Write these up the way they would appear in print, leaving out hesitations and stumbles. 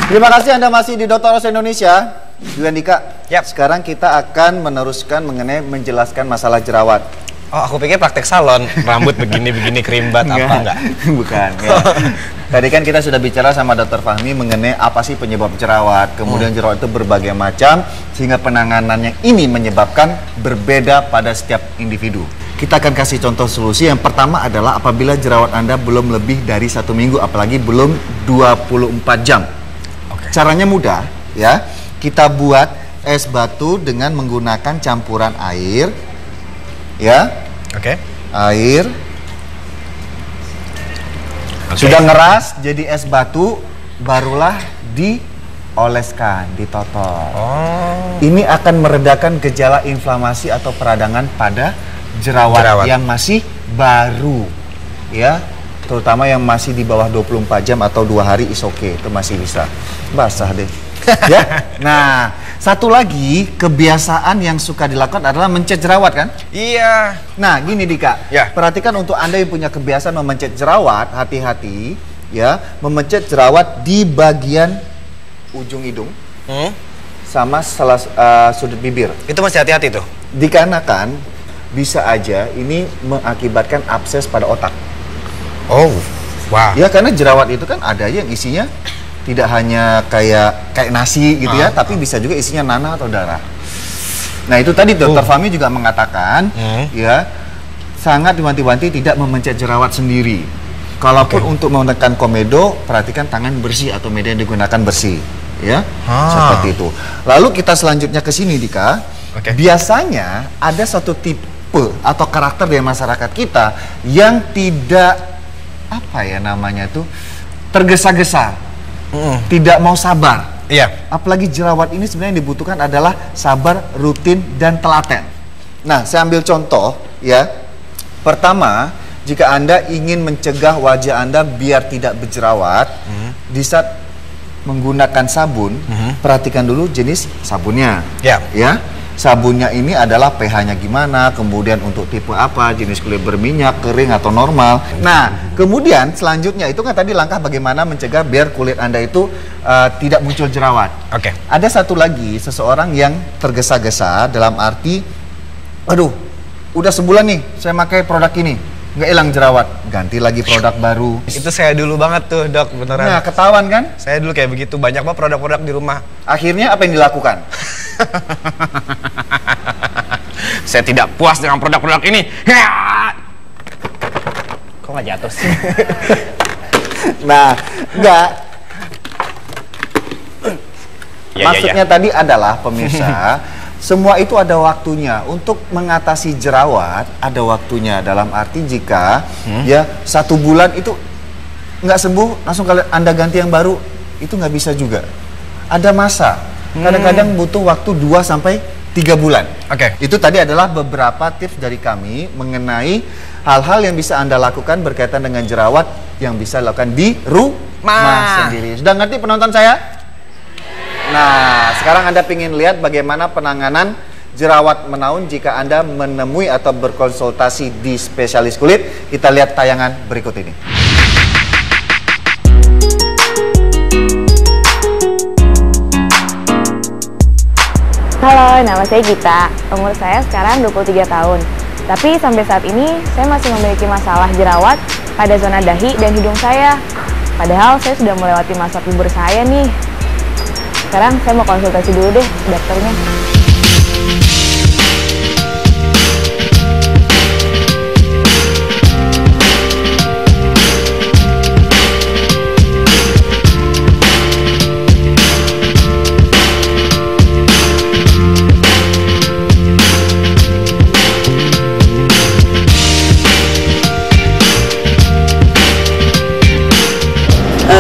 Terima kasih Anda masih di Dr. Rose Indonesia. Yudandika, sekarang kita akan meneruskan mengenai menjelaskan masalah jerawat. Oh, aku pikir praktek salon, rambut begini-begini kerimbat apa enggak? Bukan. Ya. Tadi kan kita sudah bicara sama Dr. Fahmi mengenai apa sih penyebab jerawat. Kemudian jerawat itu berbagai macam, sehingga penanganannya ini menyebabkan berbeda pada setiap individu. Kita akan kasih contoh solusi. Yang pertama adalah apabila jerawat Anda belum lebih dari 1 minggu, apalagi belum 24 jam. Caranya mudah, ya. Kita buat es batu dengan menggunakan campuran air, ya. Air. Sudah ngeras jadi es batu, barulah dioleskan, ditotol. Ini akan meredakan gejala inflamasi atau peradangan pada jerawat yang masih baru, ya. Terutama yang masih di bawah 24 jam atau 2 hari is okay, itu masih bisa. Basah deh. Ya. Nah, satu lagi kebiasaan yang suka dilakukan adalah mencet jerawat kan? Iya. Nah, gini Dika. Perhatikan untuk Anda yang punya kebiasaan memencet jerawat, hati-hati ya, memencet jerawat di bagian ujung hidung. Sama sudut bibir. Itu masih hati-hati tuh. Dikarenakan bisa aja ini mengakibatkan abses pada otak. Oh, wah. Ya, karena jerawat itu kan ada yang isinya tidak hanya kayak nasi gitu ya, tapi bisa juga isinya nanah atau darah. Nah, itu tadi Dr. Fahmi juga mengatakan ya, sangat diwanti-wanti tidak memencet jerawat sendiri. Kalaupun untuk menekan komedo, perhatikan tangan bersih atau media yang digunakan bersih, ya. Seperti itu. Lalu kita selanjutnya ke sini, Dika. Biasanya ada satu tipe atau karakter dari masyarakat kita yang tidak tergesa-gesa, tidak mau sabar. Apalagi jerawat ini sebenarnya yang dibutuhkan adalah sabar, rutin, dan telaten. Nah, saya ambil contoh ya. Pertama, jika Anda ingin mencegah wajah Anda biar tidak berjerawat, di saat menggunakan sabun, perhatikan dulu jenis sabunnya. Ya. Sabunnya ini adalah pH-nya gimana, kemudian untuk tipe apa, jenis kulit berminyak, kering atau normal. Nah, kemudian selanjutnya itu kan tadi langkah bagaimana mencegah biar kulit Anda itu tidak muncul jerawat. Ada satu lagi, seseorang yang tergesa-gesa dalam arti, aduh, udah sebulan nih saya pakai produk ini, nggak hilang jerawat, ganti lagi produk baru. Itu saya dulu banget tuh, Dok, beneran. Nah, ketahuan kan? Saya dulu kayak begitu, banyak banget produk-produk di rumah. Akhirnya apa yang dilakukan? Saya tidak puas dengan produk-produk ini. Kok nggak jatuh sih? Nah, enggak. Maksudnya tadi adalah pemirsa, semua itu ada waktunya. Untuk mengatasi jerawat ada waktunya. Dalam arti jika ya 1 bulan itu nggak sembuh, langsung Anda ganti yang baru, itu nggak bisa juga. Ada masa. Kadang-kadang butuh waktu 2 sampai 3 bulan. Itu tadi adalah beberapa tips dari kami mengenai hal-hal yang bisa Anda lakukan berkaitan dengan jerawat yang bisa dilakukan di rumah sendiri. Sudah ngerti penonton saya? Nah, sekarang Anda ingin lihat bagaimana penanganan jerawat menaun jika Anda menemui atau berkonsultasi di spesialis kulit. Kita lihat tayangan berikut ini. Halo, nama saya Gita. Umur saya sekarang 23 tahun. Tapi sampai saat ini, saya masih memiliki masalah jerawat pada zona dahi dan hidung saya. Padahal saya sudah melewati masa puber saya nih. Sekarang saya mau konsultasi dulu deh ke dokternya.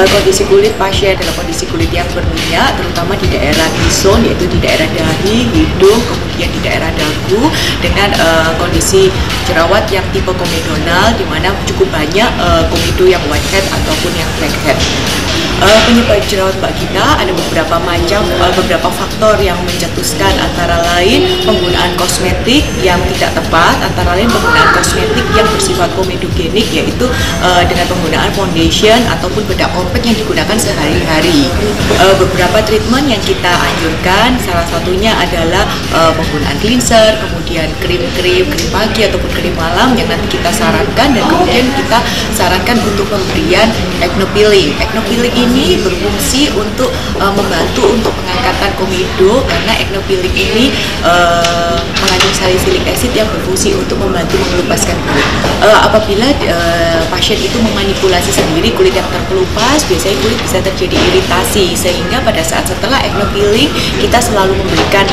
Kondisi kulit pasien adalah kondisi kulit yang berminyak, terutama di daerah T-zone, yaitu di daerah dahi, hidung, kemudian di daerah dagu, dengan kondisi jerawat yang tipe komedonal, di mana cukup banyak komedo yang whitehead ataupun yang blackhead. Penyebab jerawat Mbak Gita ada beberapa macam, beberapa faktor yang mencetuskan, antara lain penggunaan kosmetik yang tidak tepat, antara lain penggunaan kosmetik yang bersifat komedogenik, yaitu dengan penggunaan foundation ataupun bedak compact yang digunakan sehari-hari. Beberapa treatment yang kita anjurkan, salah satunya adalah penggunaan cleanser, kemudian krim pagi ataupun krim malam yang nanti kita sarankan, dan kemudian kita sarankan untuk pemberian acne peeling. Acne peeling ini berfungsi untuk membantu untuk pengangkatan komedo, karena acne peeling ini mengandung salicylic acid yang berfungsi untuk membantu mengelupaskan kulit. Apabila pasien itu memanipulasi sendiri kulit yang terkelupas, biasanya kulit bisa terjadi iritasi, sehingga pada saat setelah acne peeling kita selalu memberikan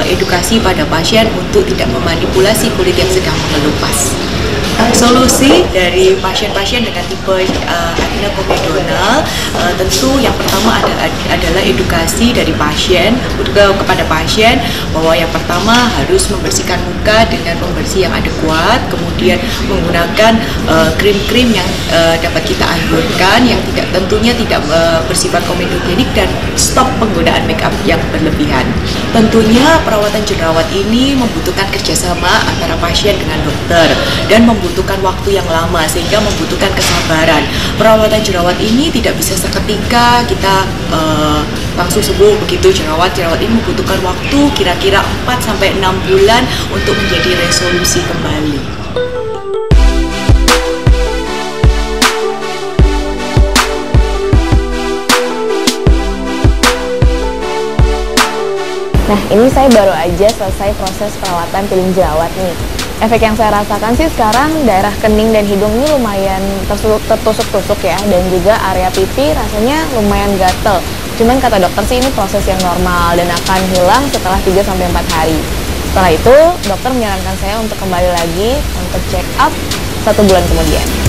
edukasi pada pasien untuk tidak memanipulasi kulit yang sedang mengelupas. Solusi dari pasien-pasien dengan tipe acne komedonal, tentu yang pertama adalah edukasi dari pasien kepada pasien, bahwa yang pertama harus membersihkan muka dengan pembersih yang adekuat, kemudian menggunakan krim-krim yang dapat kita anjurkan, yang tentunya tidak bersifat komedogenik, dan stop penggunaan make up yang berlebihan. Tentunya perawatan jerawat ini membutuhkan kerjasama antara pasien dengan dokter dan membutuhkan waktu yang lama, sehingga membutuhkan kesabaran. Perawatan jerawat ini tidak bisa seketika kita langsung sembuh begitu. Jerawat ini membutuhkan waktu kira-kira 4-6 bulan untuk menjadi resolusi kembali. Nah, ini saya baru aja selesai proses perawatan peeling jerawat nih. Efek yang saya rasakan sih sekarang daerah kening dan hidung ini lumayan tertusuk-tusuk ya, dan juga area pipi rasanya lumayan gatel. Cuman kata dokter sih ini proses yang normal dan akan hilang setelah 3-4 hari. Setelah itu, dokter menyarankan saya untuk kembali lagi untuk check up 1 bulan kemudian.